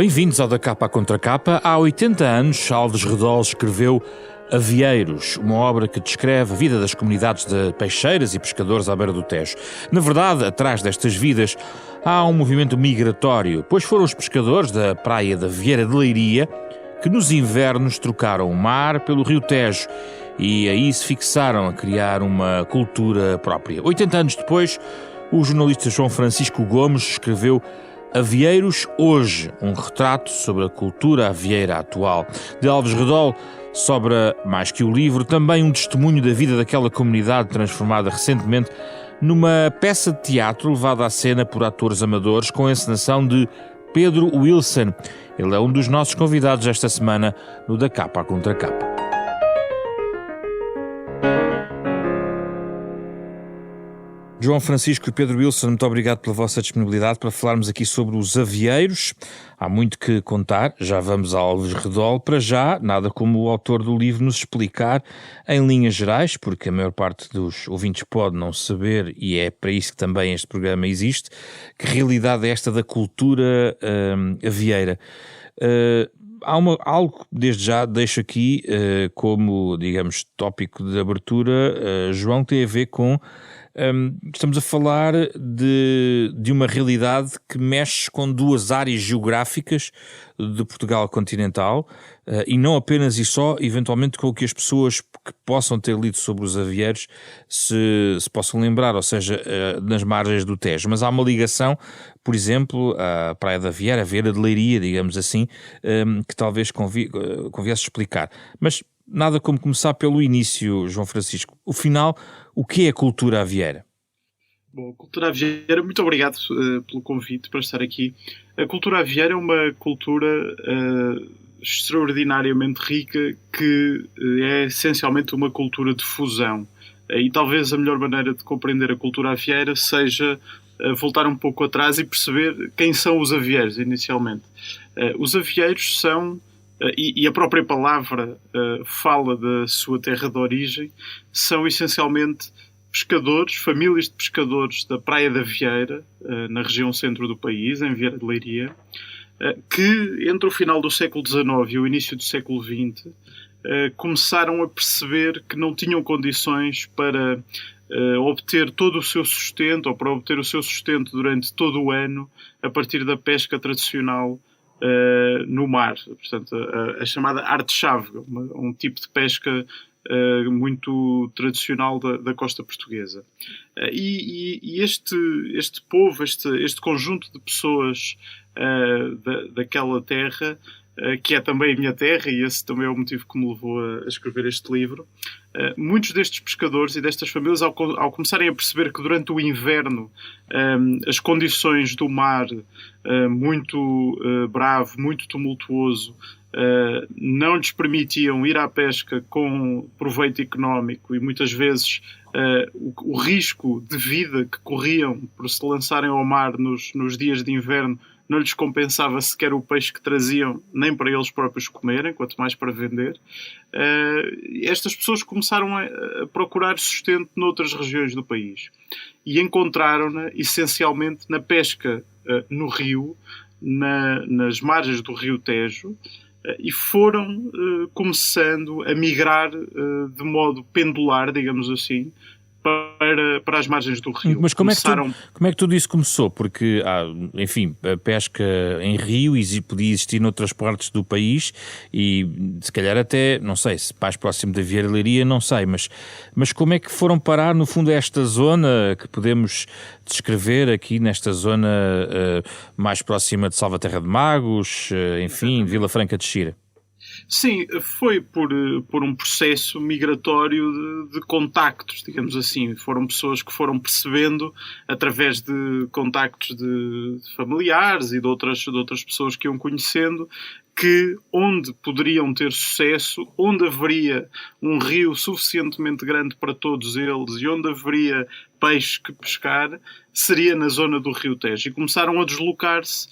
Bem-vindos ao Da Capa à Contra Capa. Há 80 anos, Alves Redol escreveu Avieiros, uma obra que descreve a vida das comunidades de peixeiras e pescadores à beira do Tejo. Na verdade, atrás destas vidas há um movimento migratório, pois foram os pescadores da praia da Vieira de Leiria que nos invernos trocaram o mar pelo rio Tejo e aí se fixaram a criar uma cultura própria. 80 anos depois, o jornalista João Francisco Gomes escreveu Avieiros Hoje, um retrato sobre a cultura avieira atual. De Alves Redol sobra, mais que o livro, também um testemunho da vida daquela comunidade transformada recentemente numa peça de teatro levada à cena por atores amadores com a encenação de Pedro Wilson. Ele é um dos nossos convidados esta semana no Da Capa à Contra Capa. João Francisco e Pedro Wilson, muito obrigado pela vossa disponibilidade para falarmos aqui sobre os avieiros. Há muito que contar, já vamos a Alves Redol. Para já, nada como o autor do livro nos explicar em linhas gerais, porque a maior parte dos ouvintes pode não saber, e é para isso que também este programa existe, que realidade é esta da cultura avieira. Há algo, desde já, deixo aqui como, digamos, tópico de abertura, João, tem a ver com... estamos a falar de uma realidade que mexe com duas áreas geográficas de Portugal continental e não apenas e só, eventualmente, com o que as pessoas que possam ter lido sobre os avieiros se possam lembrar, ou seja, nas margens do Tejo. Mas há uma ligação, por exemplo, à Praia da Vieira, a Vieira de Leiria, digamos assim, que talvez conviesse explicar. Mas nada como começar pelo início, João Francisco. O final, o que é a cultura avieira? Bom, a cultura avieira, muito obrigado pelo convite para estar aqui. A cultura avieira é uma cultura extraordinariamente rica que é essencialmente uma cultura de fusão. E talvez a melhor maneira de compreender a cultura avieira seja voltar um pouco atrás e perceber quem são os avieiros inicialmente. Os avieiros são... E a própria palavra fala da sua terra de origem, são essencialmente pescadores, famílias de pescadores da Praia da Vieira, na região centro do país, em Vieira de Leiria, que entre o final do século XIX e o início do século XX começaram a perceber que não tinham condições para obter todo o seu sustento, ou para obter o seu sustento durante todo o ano, a partir da pesca tradicional no mar, portanto, a chamada arte-chave, um tipo de pesca muito tradicional da costa portuguesa. E este povo, este conjunto de pessoas daquela terra, que é também a minha terra, e esse também é o motivo que me levou a escrever este livro, muitos destes pescadores e destas famílias, ao começarem a perceber que durante o inverno as condições do mar, muito bravo, muito tumultuoso, não lhes permitiam ir à pesca com proveito económico e muitas vezes o risco de vida que corriam por se lançarem ao mar nos dias de inverno não lhes compensava sequer o peixe que traziam, nem para eles próprios comerem, quanto mais para vender. Estas pessoas começaram a procurar sustento noutras regiões do país e encontraram-na essencialmente na pesca no rio, nas margens do rio Tejo, e foram começando a migrar de modo pendular, digamos assim, para as margens do rio. Mas como é que tudo isso começou? Porque, enfim, a pesca em rio podia existir noutras partes do país e se calhar até, não sei, se mais próximo da Vieira de Leiria, não sei, mas como é que foram parar, no fundo, a esta zona que podemos descrever aqui, nesta zona mais próxima de Salvaterra de Magos, enfim, Vila Franca de Xira? Sim, foi por um processo migratório de contactos, digamos assim. Foram pessoas que foram percebendo, através de contactos de familiares e de outras pessoas que iam conhecendo, que onde poderiam ter sucesso, onde haveria um rio suficientemente grande para todos eles e onde haveria peixe que pescar, seria na zona do rio Tejo. E começaram a deslocar-se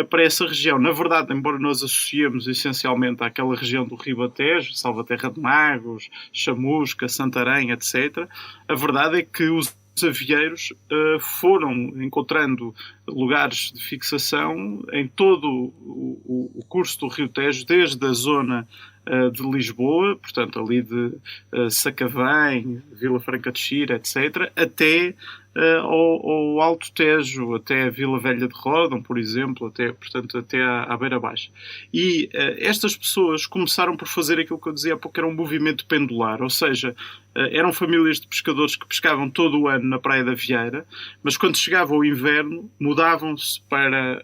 para essa região. Na verdade, embora nós associemos essencialmente àquela região do Ribatejo, Salvaterra de Magos, Chamusca, Santarém, etc., a verdade é que os avieiros foram encontrando lugares de fixação em todo o curso do Rio Tejo, desde a zona de Lisboa, portanto ali de Sacavém, Vila Franca de Xira, etc., até ao Alto Tejo, até a Vila Velha de Ródão, por exemplo, portanto, até à Beira Baixa. E estas pessoas começaram por fazer aquilo que eu dizia há pouco, era um movimento pendular, ou seja, eram famílias de pescadores que pescavam todo o ano na Praia da Vieira, mas quando chegava o inverno mudavam-se para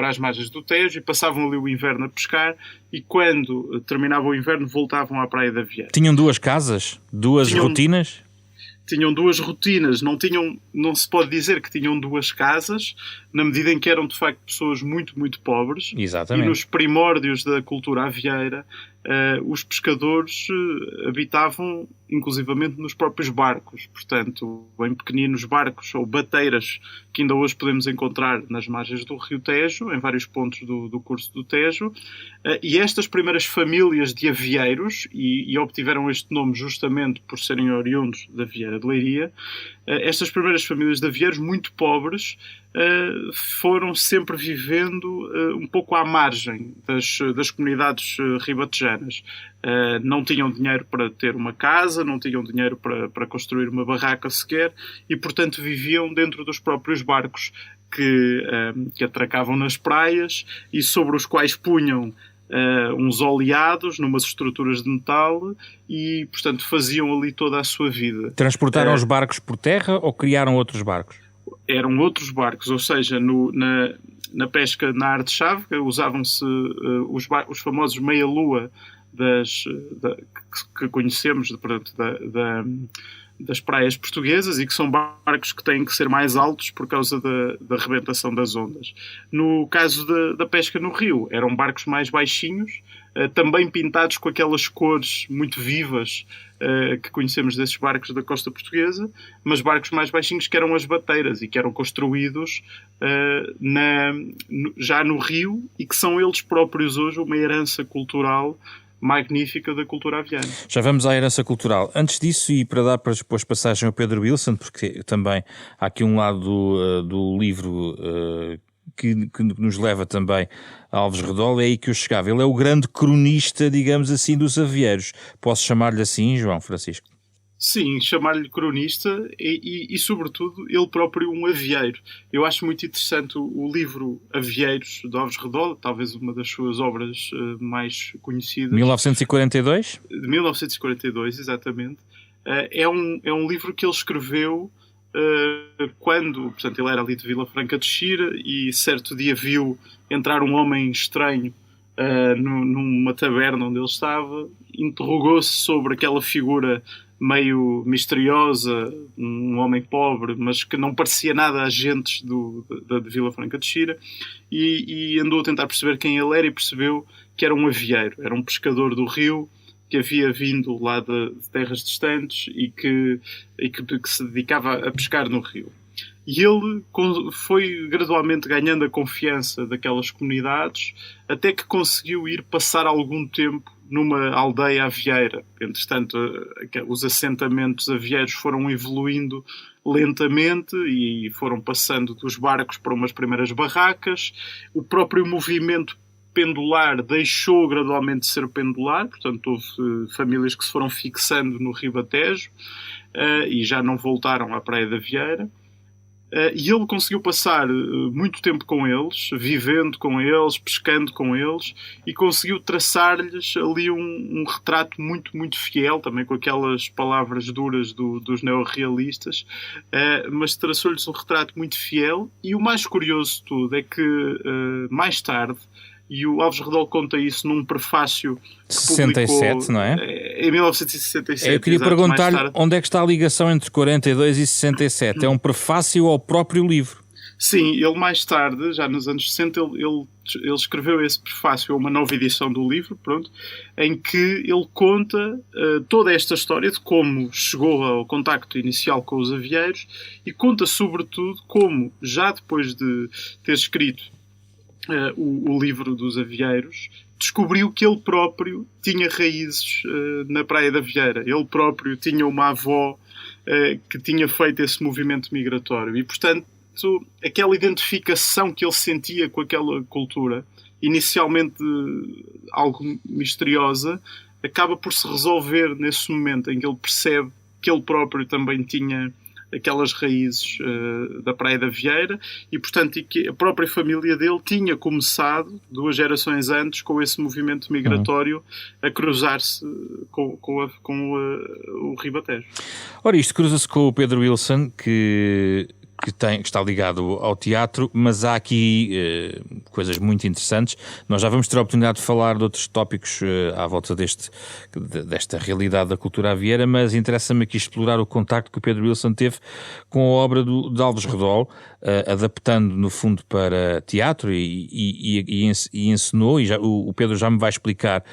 as margens do Tejo e passavam ali o inverno a pescar, e quando terminava o inverno voltavam à Praia da Vieira. Tinham duas casas? Duas rotinas? Tinham duas rotinas, não se pode dizer que tinham duas casas, na medida em que eram de facto pessoas muito, muito pobres. Exatamente. E nos primórdios da cultura avieira, os pescadores habitavam inclusivamente nos próprios barcos, portanto, em pequeninos barcos ou bateiras que ainda hoje podemos encontrar nas margens do Rio Tejo, em vários pontos do curso do Tejo, e estas primeiras famílias de avieiros, e obtiveram este nome justamente por serem oriundos da Vieira de Leiria, estas primeiras famílias de avieiros muito pobres foram sempre vivendo um pouco à margem das comunidades ribatejanas. Não tinham dinheiro para ter uma casa, não tinham dinheiro para construir uma barraca sequer, e portanto viviam dentro dos próprios barcos que atracavam nas praias e sobre os quais punham uns oleados numas estruturas de metal e, portanto, faziam ali toda a sua vida. Transportaram os barcos por terra ou criaram outros barcos? Eram outros barcos, ou seja, na pesca na arte-chave usavam-se os famosos meia-lua que conhecemos das praias portuguesas, e que são barcos que têm que ser mais altos por causa da rebentação das ondas. No caso da pesca no rio, eram barcos mais baixinhos, também pintados com aquelas cores muito vivas que conhecemos desses barcos da costa portuguesa, mas barcos mais baixinhos, que eram as bateiras e que eram construídos já no rio, e que são eles próprios hoje uma herança cultural magnífica da cultura aviana. Já vamos à herança cultural. Antes disso, e para dar depois passagem ao Pedro Wilson, porque também há aqui um lado do livro que nos leva também a Alves Redol, é aí que eu chegava. Ele é o grande cronista, digamos assim, dos avieiros. Posso chamar-lhe assim, João Francisco? Sim, chamar-lhe cronista e, sobretudo, ele próprio um avieiro. Eu acho muito interessante o livro Avieiros, de Alves Redol, talvez uma das suas obras mais conhecidas. 1942? De 1942, exatamente. É um livro que ele escreveu quando, portanto, ele era ali de Vila Franca de Xira, e certo dia viu entrar um homem estranho numa taberna onde ele estava, interrogou-se sobre aquela figura meio misteriosa, um homem pobre, mas que não parecia nada agentes de Vila Franca de Xira, e andou a tentar perceber quem ele era, e percebeu que era um avieiro, era um pescador do rio, que havia vindo lá de terras distantes e que se dedicava a pescar no rio. E ele foi gradualmente ganhando a confiança daquelas comunidades, até que conseguiu ir passar algum tempo numa aldeia avieira. Entretanto, os assentamentos avieiros foram evoluindo lentamente e foram passando dos barcos para umas primeiras barracas. O próprio movimento pendular deixou gradualmente de ser pendular, portanto houve famílias que se foram fixando no Ribatejo e já não voltaram à Praia da Vieira. E ele conseguiu passar muito tempo com eles, vivendo com eles, pescando com eles, e conseguiu traçar-lhes ali um retrato muito, muito fiel, também com aquelas palavras duras dos neorrealistas, mas traçou-lhes um retrato muito fiel. E o mais curioso de tudo é que, mais tarde, e o Alves Redol conta isso num prefácio que 67, publicou, não é? Em 1967. Eu queria perguntar-lhe onde é que está a ligação entre 42 e 67. É um prefácio ao próprio livro. Sim, ele mais tarde, já nos anos 60, ele escreveu esse prefácio a uma nova edição do livro, pronto, em que ele conta toda esta história de como chegou ao contacto inicial com os avieiros, e conta sobretudo como, já depois de ter escrito o livro dos avieiros, descobriu que ele próprio tinha raízes na Praia da Vieira. Ele próprio tinha uma avó que tinha feito esse movimento migratório. E, portanto, aquela identificação que ele sentia com aquela cultura, inicialmente algo misteriosa, acaba por se resolver nesse momento em que ele percebe que ele próprio também tinha aquelas raízes da Praia da Vieira e, portanto, que a própria família dele tinha começado 2 gerações antes com esse movimento migratório a cruzar-se com o Ribatejo. Ora, isto cruza-se com o Pedro Wilson, que está ligado ao teatro, mas há aqui coisas muito interessantes. Nós já vamos ter a oportunidade de falar de outros tópicos à volta desta realidade da cultura avieira, mas interessa-me aqui explorar o contacto que o Pedro Wilson teve com a obra de Alves Redol, adaptando no fundo para teatro e encenou, e o Pedro já me vai explicar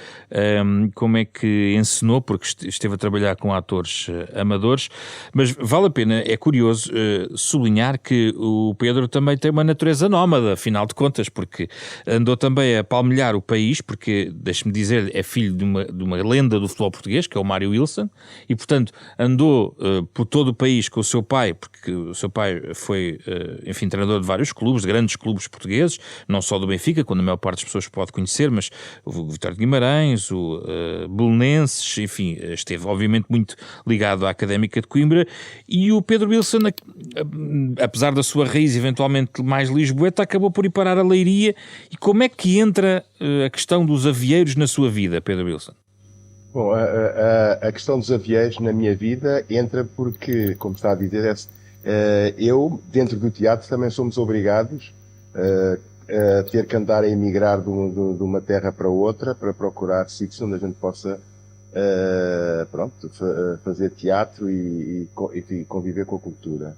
como é que encenou, porque esteve a trabalhar com atores amadores, mas vale a pena, é curioso sublinhar que o Pedro também tem uma natureza nómada, afinal de contas, porque andou também a palmilhar o país, porque, deixe-me dizer, é filho de uma lenda do futebol português, que é o Mário Wilson, e, portanto, andou por todo o país com o seu pai, porque o seu pai foi, enfim, treinador de vários clubes, de grandes clubes portugueses, não só do Benfica, quando a maior parte das pessoas pode conhecer, mas o Vitória de Guimarães, o Belenenses, enfim, esteve, obviamente, muito ligado à Académica de Coimbra, e o Pedro Wilson, apesar da sua raiz eventualmente mais lisboeta, acabou por ir parar a Leiria. E como é que entra a questão dos avieiros na sua vida, Pedro Wilson? Bom, a questão dos avieiros na minha vida entra porque, como está a dizer, eu, dentro do teatro, também somos obrigados a ter que andar a emigrar de uma terra para outra para procurar sítios onde a gente possa fazer teatro e conviver com a cultura.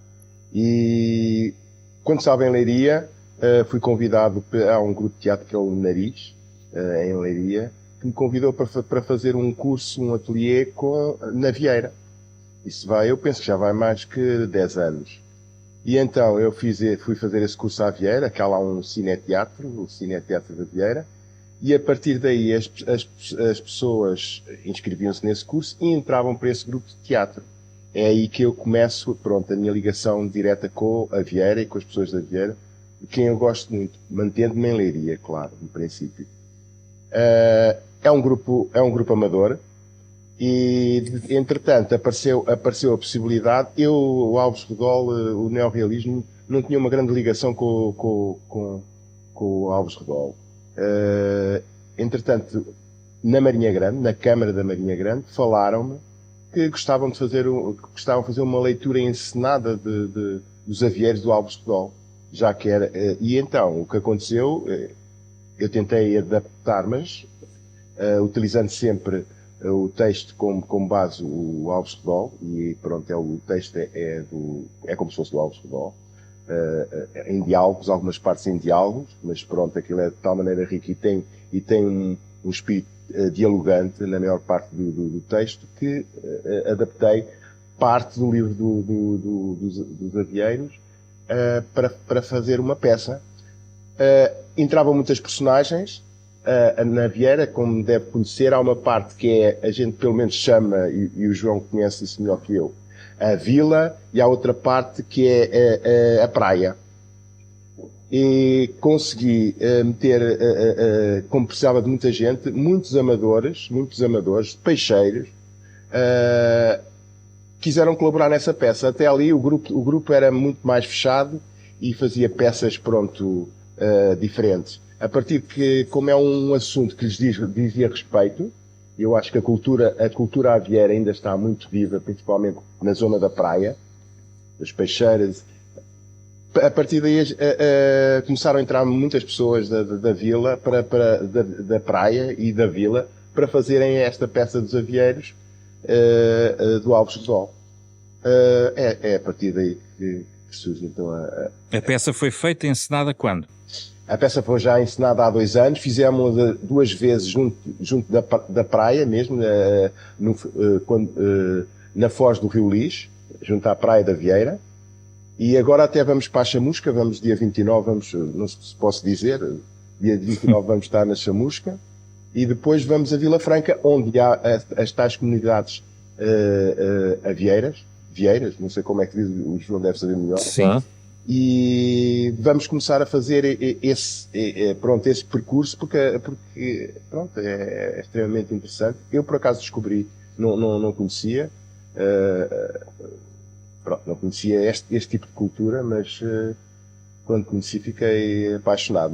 E quando estava em Leiria, fui convidado a um grupo de teatro que é o Nariz, em Leiria, que me convidou para fazer um curso, um ateliê na Vieira. Eu penso que já vai mais que 10 anos. E então eu fui fazer esse curso à Vieira, que há lá um cineteatro, o Cineteatro da Vieira, e a partir daí as pessoas inscreviam-se nesse curso e entravam para esse grupo de teatro. É aí que eu começo, a minha ligação direta com a Vieira e com as pessoas da Vieira, de quem eu gosto muito, mantendo-me em Leiria, claro, no princípio. É um grupo amador e, entretanto, apareceu a possibilidade. O Alves Redol, o neorrealismo, não tinha uma grande ligação com o Alves Redol. Entretanto, na Marinha Grande, na Câmara da Marinha Grande, falaram-me que gostavam de fazer uma leitura encenada dos avieiros do Alves Redol, já que era. E então, o que aconteceu, eu tentei adaptar, mas utilizando sempre o texto como base o Alves Redol, e o texto é como se fosse do Alves Redol, em diálogos, algumas partes em diálogos, mas aquilo é de tal maneira rico e tem um espírito dialogante na maior parte do texto, que adaptei parte do livro dos avieiros para fazer uma peça. Entravam muitas personagens na Vieira, como deve conhecer. Há uma parte que a gente pelo menos chama, e o João conhece isso melhor que eu, a vila, e há outra parte que é a praia. E consegui meter, como precisava de muita gente, muitos amadores, peixeiros, quiseram colaborar nessa peça. Até ali o grupo era muito mais fechado e fazia peças, diferentes. A partir que, como é um assunto que lhes dizia respeito, eu acho que a cultura avieira ainda está muito viva, principalmente na zona da praia, das peixeiras. A partir daí começaram a entrar muitas pessoas da vila, da praia e da vila, para fazerem esta peça dos avieiros do Alves Redol. É a partir daí que surge então A peça foi feita e encenada quando? A peça foi já encenada há 2 anos, fizemos-la 2 vezes junto da praia mesmo, na foz do Rio Lis, junto à Praia da Vieira. E agora até vamos para a Chamusca, dia 29, não se posso dizer, dia 29 vamos estar na Chamusca, e depois vamos a Vila Franca, onde há as tais comunidades avieiras, Vieiras, não sei como é que diz, o João deve saber melhor. Sim. E vamos começar a fazer esse percurso porque pronto, é extremamente interessante. Eu, por acaso, descobri, não conhecia, não conhecia este tipo de cultura, mas quando conheci fiquei apaixonado.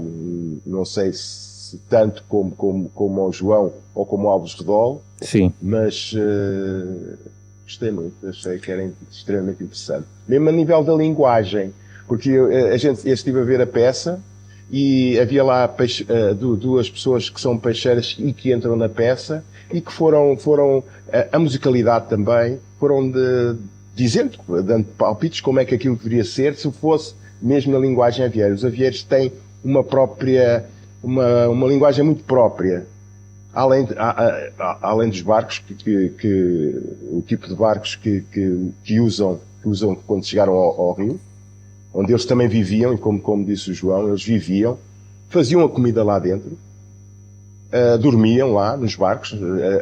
Não sei se tanto como ao João ou como ao Alves Redol, Sim. mas gostei muito, achei que era extremamente interessante. Mesmo a nível da linguagem, porque eu estive a ver a peça e havia lá duas pessoas que são peixeiras e que entram na peça e que foram a musicalidade também, dizendo, dando palpites como é que aquilo deveria ser se fosse mesmo na linguagem avieira. Os avieiros têm uma linguagem muito própria, além dos barcos, o tipo de barcos que usam quando chegaram ao rio, onde eles também viviam, e como disse o João, eles viviam, faziam a comida lá dentro, dormiam lá nos barcos,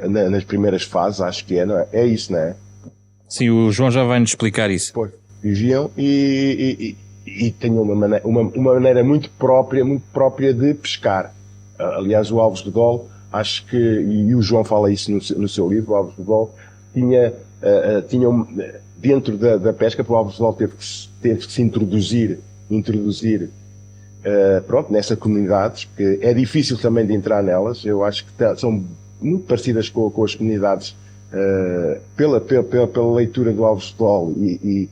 nas primeiras fases, acho que não é? É isso, não é? Sim, o João já vai nos explicar isso. Pois. Viviam e tinham uma maneira muito própria de pescar. Aliás, o Alves Redol, acho que, e o João fala isso no seu livro, o Alves Redol tinha dentro da pesca, o Alves Redol teve que se introduzir nessas comunidades, porque é difícil também de entrar nelas. Eu acho que são muito parecidas com as comunidades, pela leitura do Alves Redol e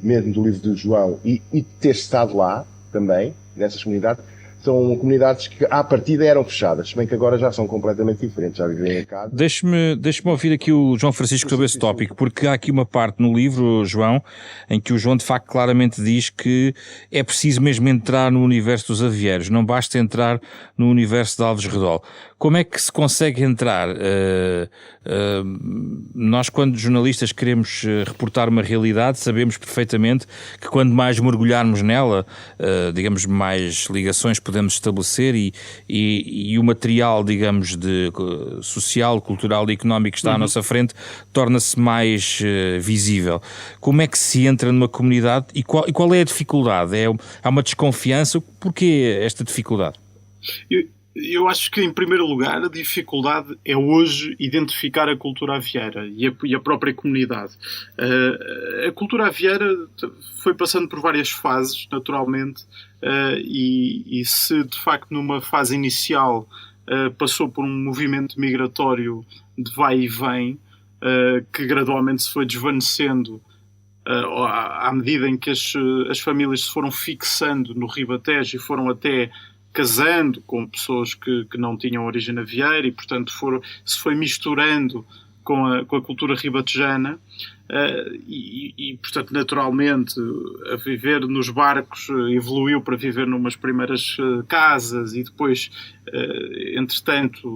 mesmo do livro do João, e ter estado lá também, nessas comunidades. São comunidades que à partida eram fechadas, se bem que agora já são completamente diferentes, já vivem em casa. Deixe-me ouvir aqui o João Francisco sobre esse tópico, porque há aqui uma parte no livro, João, em que o João de facto claramente diz que é preciso mesmo entrar no universo dos avieiros, não basta entrar no universo de Alves Redol. Como é que se consegue entrar? Nós, quando jornalistas queremos reportar uma realidade, sabemos perfeitamente que quando mais mergulharmos nela, digamos, mais ligações podemos estabelecer e o material, digamos, social, cultural e económico que está à nossa frente torna-se mais visível. Como é que se entra numa comunidade e qual é a dificuldade? Há uma desconfiança? Porquê esta dificuldade? Eu acho que, em primeiro lugar, a dificuldade é hoje identificar a cultura avieira e a própria comunidade. A cultura avieira foi passando por várias fases, naturalmente, e se, de facto, numa fase inicial passou por um movimento migratório de vai e vem, que gradualmente se foi desvanecendo à medida em que as famílias se foram fixando no Ribatejo e foram até casando com pessoas que não tinham origem avieira e, portanto, se foi misturando com a cultura ribatejana portanto, naturalmente, a viver nos barcos evoluiu para viver numas primeiras casas e depois, entretanto,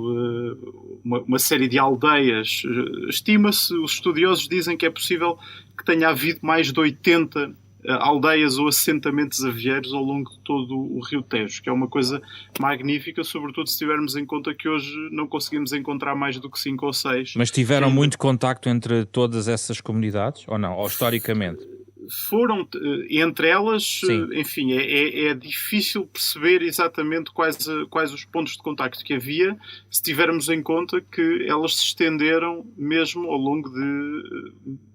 uma série de aldeias. Estima-se, os estudiosos dizem que é possível que tenha havido mais de 80 aldeias ou assentamentos avieiros ao longo de todo o Rio Tejo, que é uma coisa magnífica, sobretudo se tivermos em conta que hoje não conseguimos encontrar mais do que 5 ou 6. Mas tiveram muito contacto entre todas essas comunidades, ou não? Ou historicamente? Foram, entre elas, sim. Enfim, é difícil perceber exatamente quais os pontos de contacto que havia, se tivermos em conta que elas se estenderam mesmo ao longo de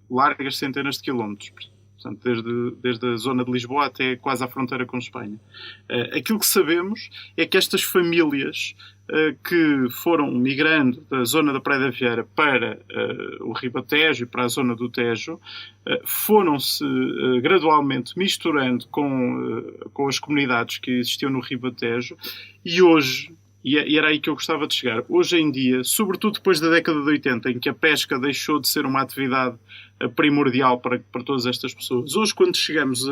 largas centenas de quilómetros. Portanto, desde a zona de Lisboa até quase à fronteira com Espanha. Aquilo que sabemos é que estas famílias que foram migrando da zona da Praia da Vieira para o Ribatejo e para a zona do Tejo foram-se gradualmente misturando com as comunidades que existiam no Ribatejo e hoje, e era aí que eu gostava de chegar, hoje em dia, sobretudo depois da década de 80, em que a pesca deixou de ser uma atividade primordial para todas estas pessoas. Hoje, quando chegamos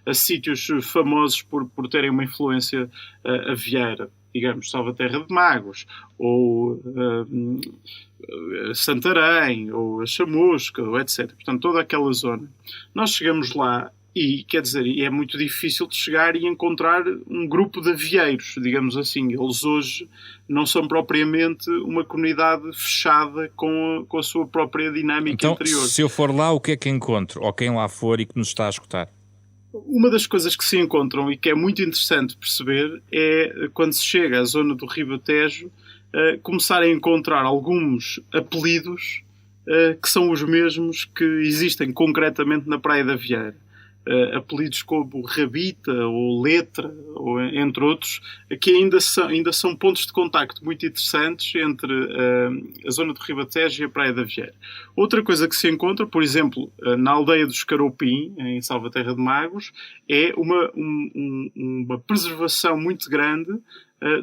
a sítios famosos por terem uma influência avieira, digamos, Salvaterra de Magos, ou Santarém, ou a Chamusca, ou etc. Portanto, toda aquela zona. Nós chegamos lá E, quer dizer, é muito difícil de chegar e encontrar um grupo de avieiros, digamos assim. Eles hoje não são propriamente uma comunidade fechada com a sua própria dinâmica interior. Então, se eu for lá, o que é que encontro? Ou quem lá for e que nos está a escutar? Uma das coisas que se encontram e que é muito interessante perceber é, quando se chega à zona do Ribatejo, começar a encontrar alguns apelidos que são os mesmos que existem concretamente na Praia da Vieira. Apelidos como Rabita ou Letra, ou, entre outros, que ainda são pontos de contacto muito interessantes entre a zona do Ribatejo e a Praia da Vieira. Outra coisa que se encontra, por exemplo, na aldeia do Escaroupim, em Salvaterra de Magos, é uma preservação muito grande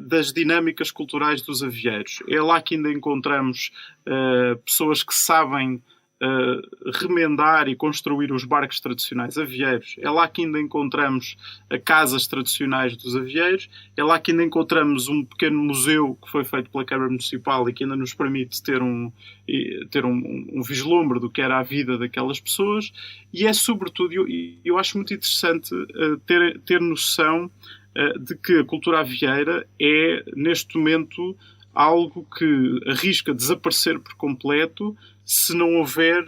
das dinâmicas culturais dos avieiros. É lá que ainda encontramos pessoas que sabem remendar e construir os barcos tradicionais avieiros. É lá que ainda encontramos casas tradicionais dos avieiros. É lá que ainda encontramos um pequeno museu que foi feito pela Câmara Municipal e que ainda nos permite ter um vislumbre do que era a vida daquelas pessoas. E é sobretudo, eu acho muito interessante ter noção de que a cultura avieira é, neste momento, algo que arrisca desaparecer por completo se não houver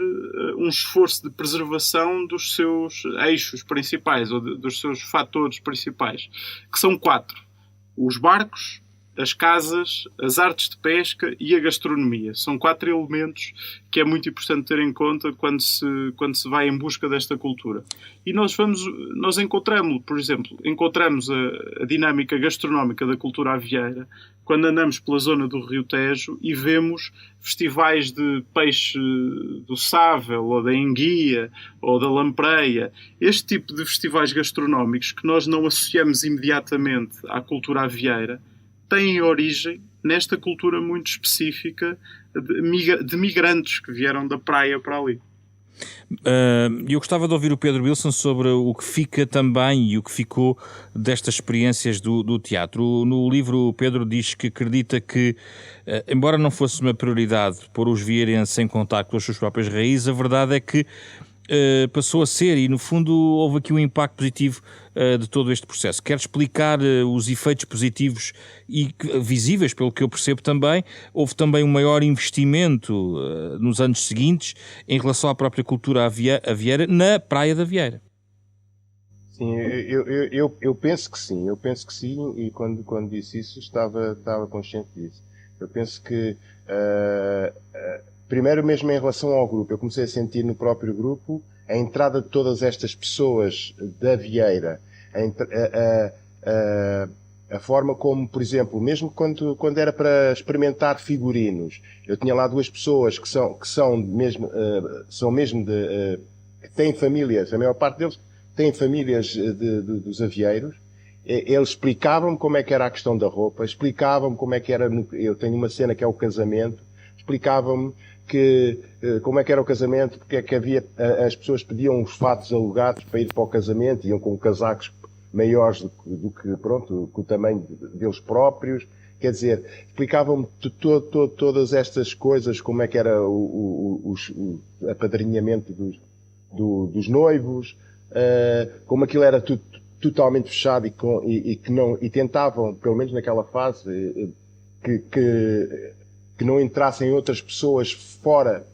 um esforço de preservação dos seus eixos principais, ou dos seus fatores principais, que são 4. Os barcos, as casas, as artes de pesca e a gastronomia. São 4 elementos que é muito importante ter em conta quando se vai em busca desta cultura. E nós encontramos, por exemplo, a dinâmica gastronómica da cultura avieira quando andamos pela zona do Rio Tejo e vemos festivais de peixe do Sável, ou da enguia, ou da lampreia. Este tipo de festivais gastronómicos que nós não associamos imediatamente à cultura avieira têm origem nesta cultura muito específica de migrantes que vieram da praia para ali. Eu gostava de ouvir o Pedro Wilson sobre o que fica também e o que ficou destas experiências do teatro. No livro, o Pedro diz que acredita que, embora não fosse uma prioridade pôr os vieirenses em contacto com as suas próprias raízes, a verdade é que passou a ser, e no fundo houve aqui um impacto positivo de todo este processo. Quer explicar os efeitos positivos e visíveis, pelo que eu percebo também? Houve também um maior investimento nos anos seguintes em relação à própria cultura avieira na Praia da Vieira. Sim, eu penso que sim, e quando disse isso estava consciente disso. Eu penso que primeiro, mesmo em relação ao grupo, eu comecei a sentir no próprio grupo a entrada de todas estas pessoas da Vieira, a forma como, por exemplo, mesmo quando era para experimentar figurinos, eu tinha lá 2 pessoas que são mesmo que têm famílias, a maior parte deles têm famílias dos avieiros. Eles explicavam-me como é que era a questão da roupa, explicavam-me como é que era, eu tenho uma cena que é o casamento, explicavam-me como é que era o casamento, porque é que havia, as pessoas pediam os fatos alugados para ir para o casamento, iam com casacos maiores do que, pronto, com o tamanho deles próprios. Quer dizer, explicavam-me todas estas coisas, como é que era o apadrinhamento dos noivos, como aquilo era tudo totalmente fechado e tentavam, pelo menos naquela fase, que não entrassem outras pessoas fora,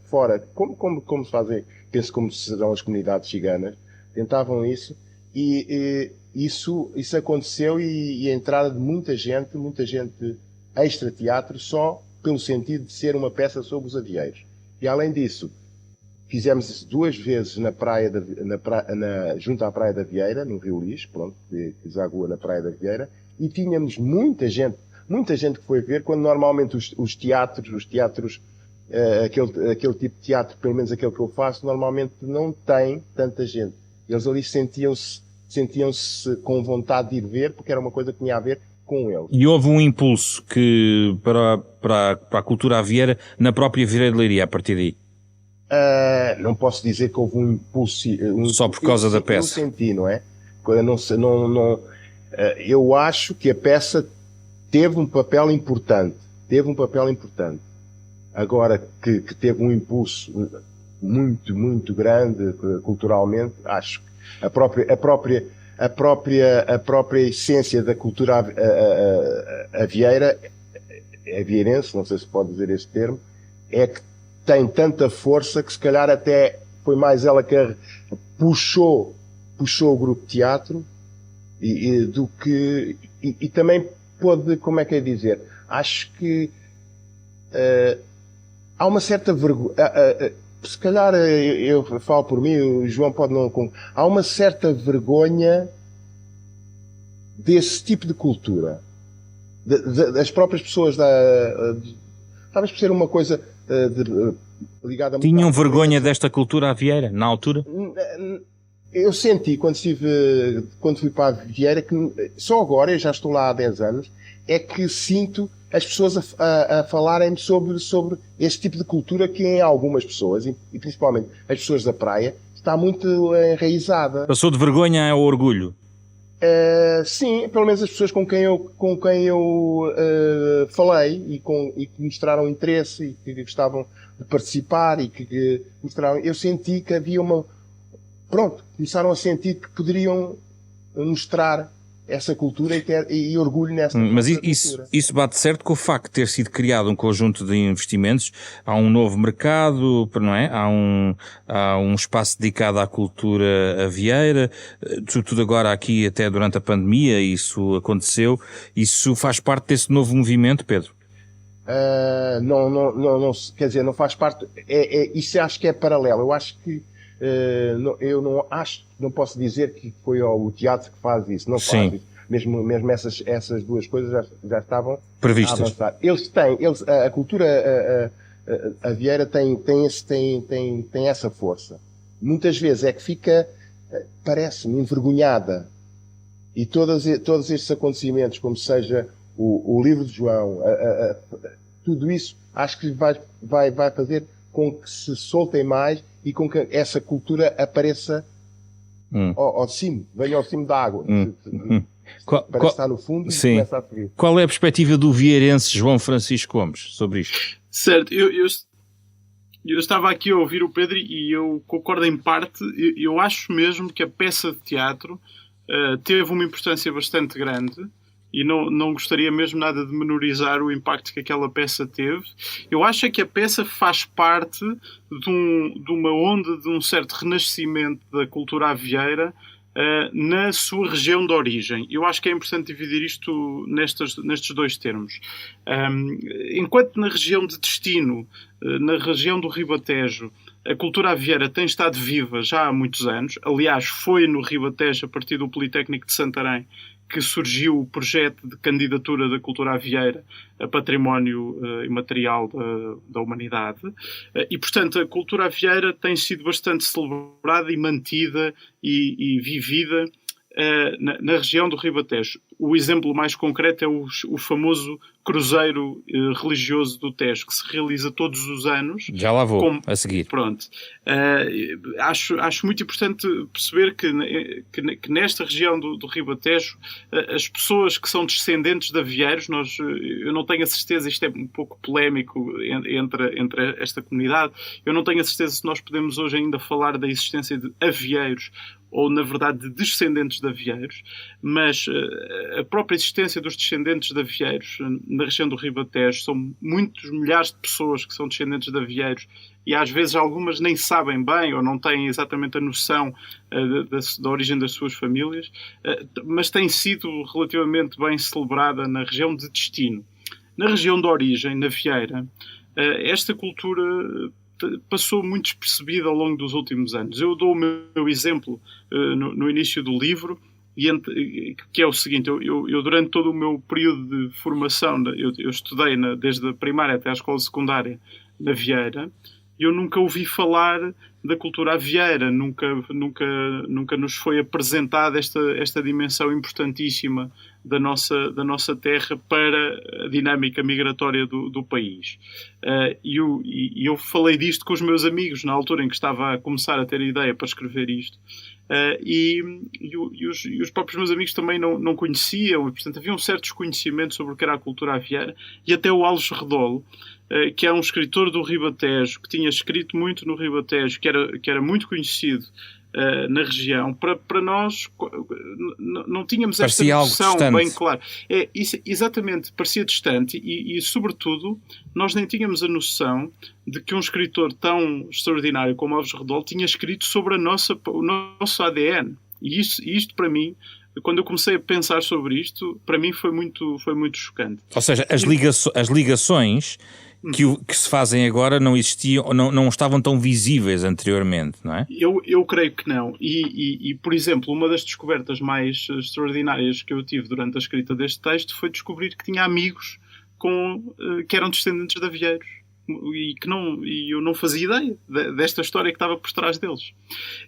como se fazem, penso como serão as comunidades ciganas, tentavam isso, e isso aconteceu, e a entrada de muita gente extra teatro, só pelo sentido de ser uma peça sobre os avieiros. E além disso, fizemos isso 2 vezes junto à Praia da Vieira, no Rio Lixo, pronto, que desagua na Praia da Vieira, e tínhamos muita gente que foi ver, quando normalmente os teatros, aquele tipo de teatro, pelo menos aquele que eu faço, normalmente não tem tanta gente. Eles ali sentiam-se com vontade de ir ver, porque era uma coisa que tinha a ver com eles. E houve um impulso para a cultura avieira na própria Vieira de Leiria, a partir daí? Não posso dizer que houve um impulso... Só por causa da peça? Eu senti, não é? Eu acho que a peça teve um papel importante. Agora que teve um impulso muito, muito grande culturalmente, acho. A própria essência da cultura avieira, avieirense, não sei se pode dizer este termo, é que tem tanta força que se calhar até foi mais ela que puxou o grupo de teatro do que... E também pode, como é que é dizer? Acho que há uma certa vergonha... se calhar eu falo por mim, o João pode não... Há uma certa vergonha desse tipo de cultura. Das próprias pessoas talvez por ser uma coisa ligada a... Tinham vergonha desta cultura avieira, na altura? Eu senti, quando fui para a Vieira, que só agora, eu já estou lá há 10 anos, é que sinto as pessoas a falarem sobre este tipo de cultura que em algumas pessoas, e principalmente as pessoas da praia, está muito enraizada. Passou de vergonha ao orgulho? Sim, pelo menos as pessoas com quem eu falei e que mostraram interesse e que gostavam de participar e que mostraram... Eu senti que havia começaram a sentir que poderiam mostrar essa cultura e orgulho nessa cultura. Mas isso bate certo com o facto de ter sido criado um conjunto de investimentos, há um novo mercado, não é? Há um espaço dedicado à cultura avieira, sobretudo agora aqui até durante a pandemia isso aconteceu. Isso faz parte desse novo movimento, Pedro? Não, quer dizer, não faz parte, isso acho que é paralelo. Eu acho que eu não posso dizer que foi o teatro que faz isso, não faz isso. Mesmo essas duas coisas já estavam previstas. A avançar. A cultura avieira tem essa força. Muitas vezes é que fica, parece-me, envergonhada. E todos estes acontecimentos, como seja o livro de João, tudo isso, acho que vai fazer com que se soltem mais e com que essa cultura apareça ao cimo, venha ao cimo da água. Para estar no fundo e começa a seguir. Qual é a perspectiva do vieirense João Francisco Gomes sobre isto? Certo, eu estava aqui a ouvir o Pedro e eu concordo em parte. Eu acho mesmo que a peça de teatro teve uma importância bastante grande. E não gostaria mesmo nada de menorizar o impacto que aquela peça teve. Eu acho que a peça faz parte de uma onda, de um certo renascimento da cultura avieira na sua região de origem. Eu acho que é importante dividir isto nestes dois termos. Enquanto na região de destino, na região do Ribatejo, a cultura avieira tem estado viva já há muitos anos. Aliás, foi no Ribatejo, a partir do Politécnico de Santarém, que surgiu o projeto de candidatura da cultura avieira a património imaterial da humanidade. E, portanto, a cultura avieira tem sido bastante celebrada e mantida e vivida na região do Ribatejo. O exemplo mais concreto é o famoso cruzeiro religioso do Tejo, que se realiza todos os anos. Já lá vou, a seguir. Pronto. Acho muito importante perceber que nesta região do Ribatejo, as pessoas que são descendentes de avieiros, eu não tenho a certeza, isto é um pouco polémico entre esta comunidade, eu não tenho a certeza se nós podemos hoje ainda falar da existência de avieiros ou, na verdade, de descendentes de avieiros, mas a própria existência dos descendentes de avieiros na região do Ribatejo são muitos milhares de pessoas que são descendentes de avieiros e às vezes algumas nem sabem bem ou não têm exatamente a noção da origem das suas famílias, mas tem sido relativamente bem celebrada na região de destino. Na região de origem, na Vieira, esta cultura passou muito despercebida ao longo dos últimos anos. Eu dou o meu exemplo no início do livro, que é o seguinte: eu durante todo o meu período de formação, eu estudei desde a primária até a escola secundária na Vieira, e eu nunca ouvi falar da cultura avieira, nunca nos foi apresentada esta dimensão importantíssima da nossa terra para a dinâmica migratória do país. E eu falei disto com os meus amigos na altura em que estava a começar a ter a ideia para escrever isto. E os próprios meus amigos também não conheciam, e, portanto, havia um certo desconhecimento sobre o que era a cultura avieira, e até o Alves Redolo, que é um escritor do Ribatejo, que tinha escrito muito no Ribatejo, que era muito conhecido na região, para nós não tínhamos parecia esta noção bem clara. Exatamente, parecia distante e, sobretudo, nós nem tínhamos a noção de que um escritor tão extraordinário como Alves Redol tinha escrito sobre o nosso ADN. E isto, para mim, quando eu comecei a pensar sobre isto, para mim foi muito chocante. Ou seja, as ligações que se fazem agora não existiam, não estavam tão visíveis anteriormente, não é? Eu creio que não. E, por exemplo, uma das descobertas mais extraordinárias que eu tive durante a escrita deste texto foi descobrir que tinha amigos que eram descendentes de avieiros. E eu não fazia ideia desta história que estava por trás deles.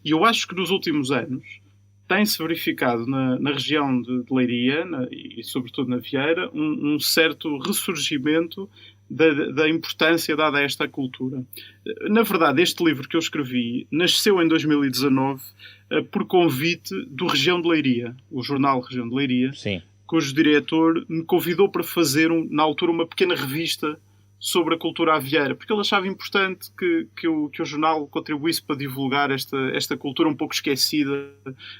E eu acho que nos últimos anos tem-se verificado na região de Leiria e sobretudo na Vieira um certo ressurgimento da importância dada a esta cultura. Na verdade, este livro que eu escrevi nasceu em 2019 por convite do Região de Leiria, o jornal Região de Leiria, sim, cujo diretor me convidou para fazer, na altura, uma pequena revista sobre a cultura avieira, porque ele achava importante que o jornal contribuísse para divulgar esta cultura um pouco esquecida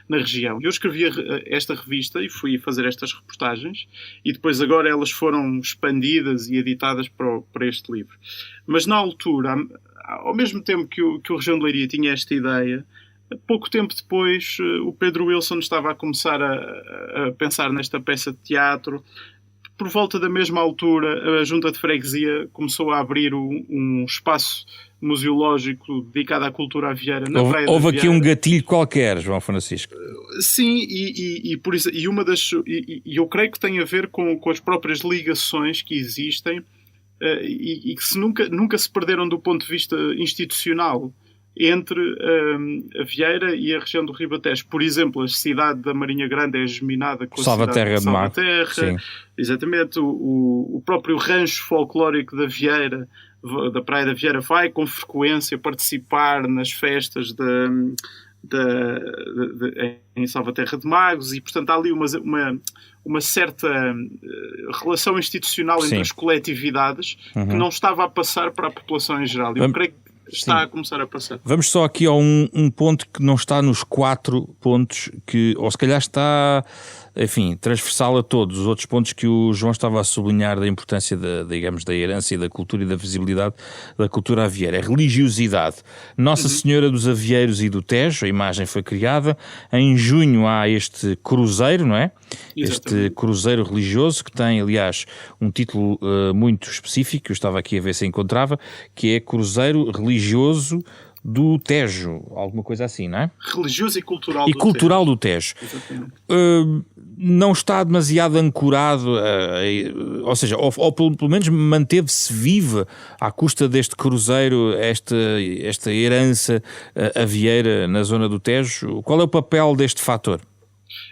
na região. Eu escrevi esta revista e fui fazer estas reportagens, e depois agora elas foram expandidas e editadas para este livro. Mas na altura, ao mesmo tempo que o Região de Leiria tinha esta ideia, pouco tempo depois o Pedro Wilson estava a começar a pensar nesta peça de teatro. Por volta da mesma altura, a Junta de Freguesia começou a abrir um espaço museológico dedicado à cultura avieira na Praia da Houve aqui Vieira. um gatilho qualquer, João Francisco. Sim, por isso, eu creio que tem a ver com as próprias ligações que existem e que nunca se perderam do ponto de vista institucional entre a Vieira e a região do Ribatejo. Por exemplo, a cidade da Marinha Grande é geminada com a Salvaterra cidade de Salvaterra. Exatamente. O próprio rancho folclórico da Vieira, da Praia da Vieira, vai com frequência participar nas festas em Salvaterra de Magos, e portanto há ali uma certa relação institucional entre as coletividades que não estava a passar para a população em geral. Eu creio que está a começar a passar. Vamos só aqui a um ponto que não está nos 4 pontos, ou se calhar está, enfim, transversal a todos os outros pontos que o João estava a sublinhar da importância da herança e da cultura e da visibilidade da cultura avieira. É religiosidade. Nossa Senhora dos Avieiros e do Tejo, a imagem foi criada. Em junho há este cruzeiro, não é? Exatamente. Este cruzeiro religioso, que tem, aliás, um título muito específico, eu estava aqui a ver se encontrava, que é Cruzeiro Religioso do Tejo, alguma coisa assim, não é? Religioso e cultural E cultural do Tejo. Exatamente. Não está demasiado ancorado, ou seja, ou pelo menos manteve-se viva à custa deste cruzeiro, esta herança avieira na zona do Tejo. Qual é o papel deste fator?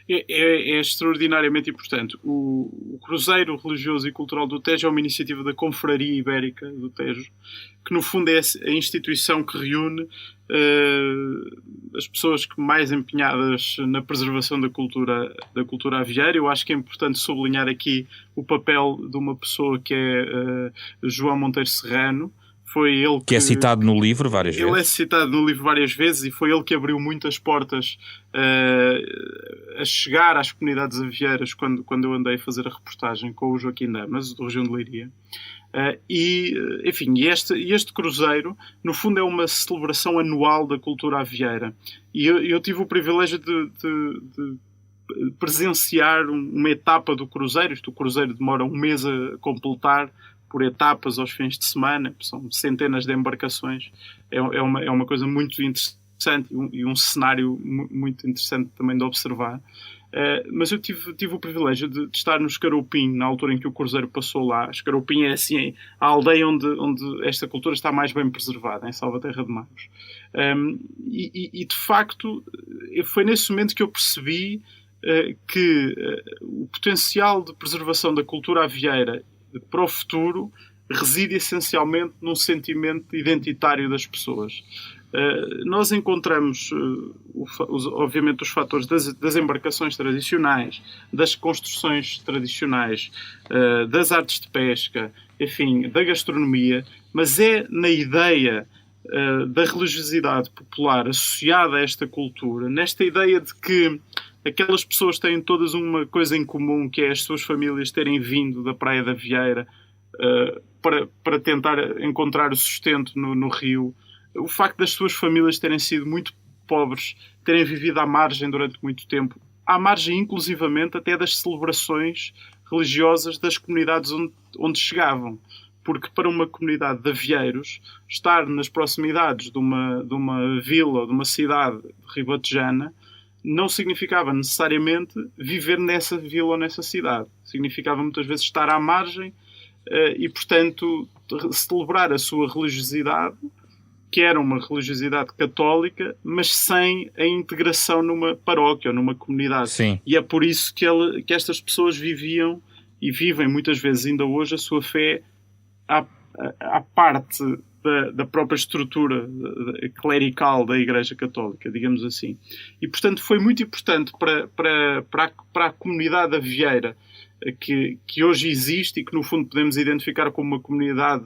É extraordinariamente importante. O Cruzeiro Religioso e Cultural do Tejo é uma iniciativa da Confraria Ibérica do Tejo, que no fundo é a instituição que reúne as pessoas que mais empenhadas na preservação da cultura avieira. Eu acho que é importante sublinhar aqui o papel de uma pessoa que é João Monteiro Serrano. Foi ele que é citado no livro várias vezes. Ele é citado no livro várias vezes e foi ele que abriu muitas portas a chegar às comunidades avieiras quando eu andei a fazer a reportagem com o Joaquim Damas, do Região de Leiria. Enfim, este cruzeiro, no fundo, é uma celebração anual da cultura avieira. E eu tive o privilégio de presenciar uma etapa do cruzeiro. O cruzeiro demora um mês a completar, por etapas aos fins de semana, são centenas de embarcações. É uma coisa muito interessante e um cenário muito interessante também de observar. Mas eu tive o privilégio de estar no Escaroupim, na altura em que o cruzeiro passou lá. Escaroupim é assim a aldeia onde esta cultura está mais bem preservada, em Salvaterra de Magos. E de facto foi nesse momento que eu percebi que o potencial de preservação da cultura avieira para o futuro reside essencialmente num sentimento identitário das pessoas. Nós encontramos, obviamente, os fatores das embarcações tradicionais, das construções tradicionais, das artes de pesca, enfim, da gastronomia, mas é na ideia da religiosidade popular associada a esta cultura, nesta ideia de que aquelas pessoas têm todas uma coisa em comum, que é as suas famílias terem vindo da Praia da Vieira para tentar encontrar o sustento no Rio, o facto das suas famílias terem sido muito pobres, terem vivido à margem durante muito tempo, à margem inclusivamente até das celebrações religiosas das comunidades onde chegavam. Porque para uma comunidade de avieiros, estar nas proximidades de uma vila ou de uma cidade ribatejana não significava necessariamente viver nessa vila ou nessa cidade. Significava muitas vezes estar à margem e, portanto, celebrar a sua religiosidade, que era uma religiosidade católica, mas sem a integração numa paróquia ou numa comunidade. Sim. E é por isso que estas pessoas viviam e vivem muitas vezes ainda hoje a sua fé à parte da própria estrutura clerical da Igreja Católica, digamos assim. E, portanto, foi muito importante para a comunidade avieira que hoje existe e que, no fundo, podemos identificar como uma comunidade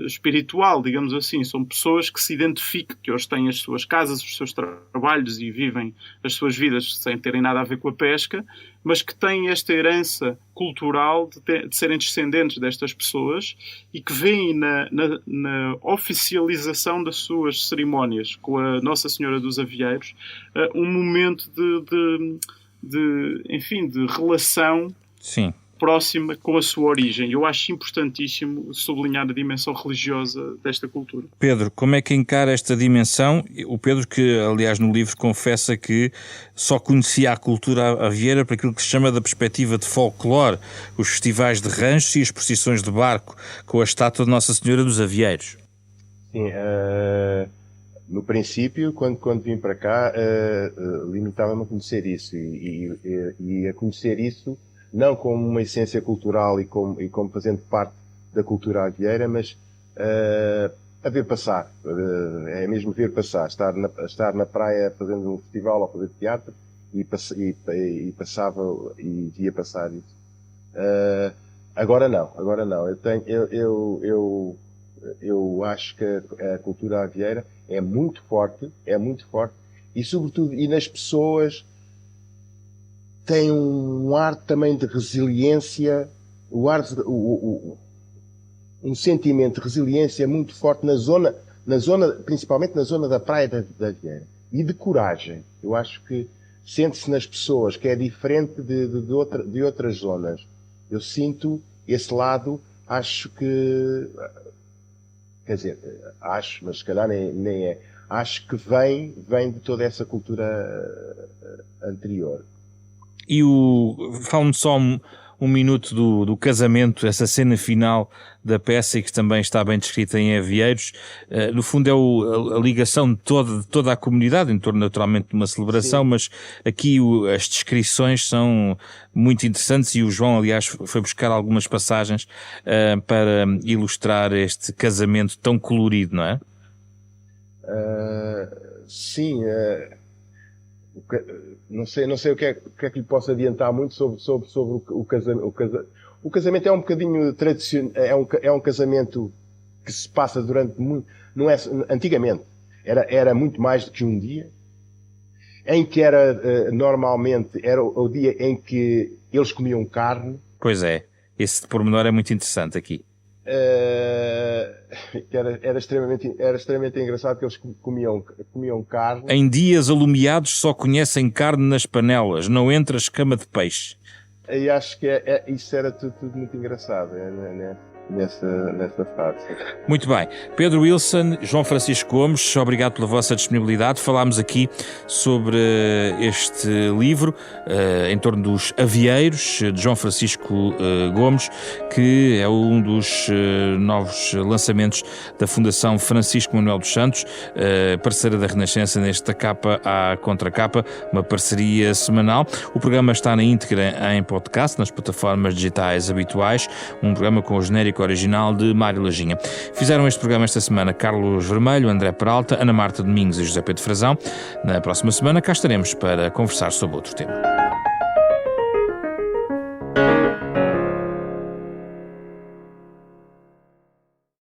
espiritual, digamos assim. São pessoas que se identificam, que hoje têm as suas casas, os seus trabalhos e vivem as suas vidas sem terem nada a ver com a pesca, mas que têm esta herança cultural de serem descendentes destas pessoas e que veem na oficialização das suas cerimónias com a Nossa Senhora dos Avieiros um momento de relação. Sim. Próxima com a sua origem. Eu acho importantíssimo sublinhar a dimensão religiosa desta cultura. Pedro, como é que encara esta dimensão? O Pedro, que aliás no livro confessa que só conhecia a cultura avieira para aquilo que se chama da perspectiva de folclore, os festivais de ranchos e as procissões de barco com a estátua de Nossa Senhora dos Avieiros. Sim, no princípio, quando vim para cá, limitava-me a conhecer isso e a conhecer isso não como uma essência cultural e como fazendo parte da cultura avieira, mas a ver passar. É mesmo ver passar. Estar na praia fazendo um festival ou fazer teatro e passava e via passar isso. Agora não. Eu acho que a cultura avieira é muito forte e, sobretudo, e nas pessoas tem um ar também de resiliência, um sentimento de resiliência muito forte principalmente na zona da Praia da Vieira. E de coragem. Eu acho que sente-se nas pessoas que é diferente de outras zonas. Eu sinto esse lado, acho que... Quer dizer, mas se calhar nem é. Acho que vem de toda essa cultura anterior. E fala-me só um minuto do casamento, essa cena final da peça, e que também está bem descrita em Avieiros. No fundo é a ligação de toda a comunidade, em torno naturalmente de uma celebração. Sim. Mas aqui as descrições são muito interessantes e o João, aliás, foi buscar algumas passagens para ilustrar este casamento tão colorido, não é? Sim, não sei o que é que lhe posso adiantar muito sobre o casamento. O casamento é um bocadinho tradicional, é um casamento que se passa durante muito, não é, antigamente era muito mais do que um dia, em que normalmente era o dia em que eles comiam carne. Pois é, esse pormenor é muito interessante aqui. Era extremamente engraçado que eles comiam carne. Em dias alumiados só conhecem carne nas panelas, não entra escama de peixe. E acho que isso era tudo muito engraçado nessa fase. Muito bem. Pedro Wilson, João Francisco Gomes, obrigado pela vossa disponibilidade. Falámos aqui sobre este livro, em torno dos Avieiros, de João Francisco Gomes, que é um dos novos lançamentos da Fundação Francisco Manuel dos Santos, parceira da Renascença nesta capa à contracapa, uma parceria semanal. O programa está na íntegra em podcast, nas plataformas digitais habituais, um programa com o genérico original de Mário Lajinha. Fizeram este programa esta semana Carlos Vermelho, André Peralta, Ana Marta Domingos e José Pedro Frazão. Na próxima semana cá estaremos para conversar sobre outro tema.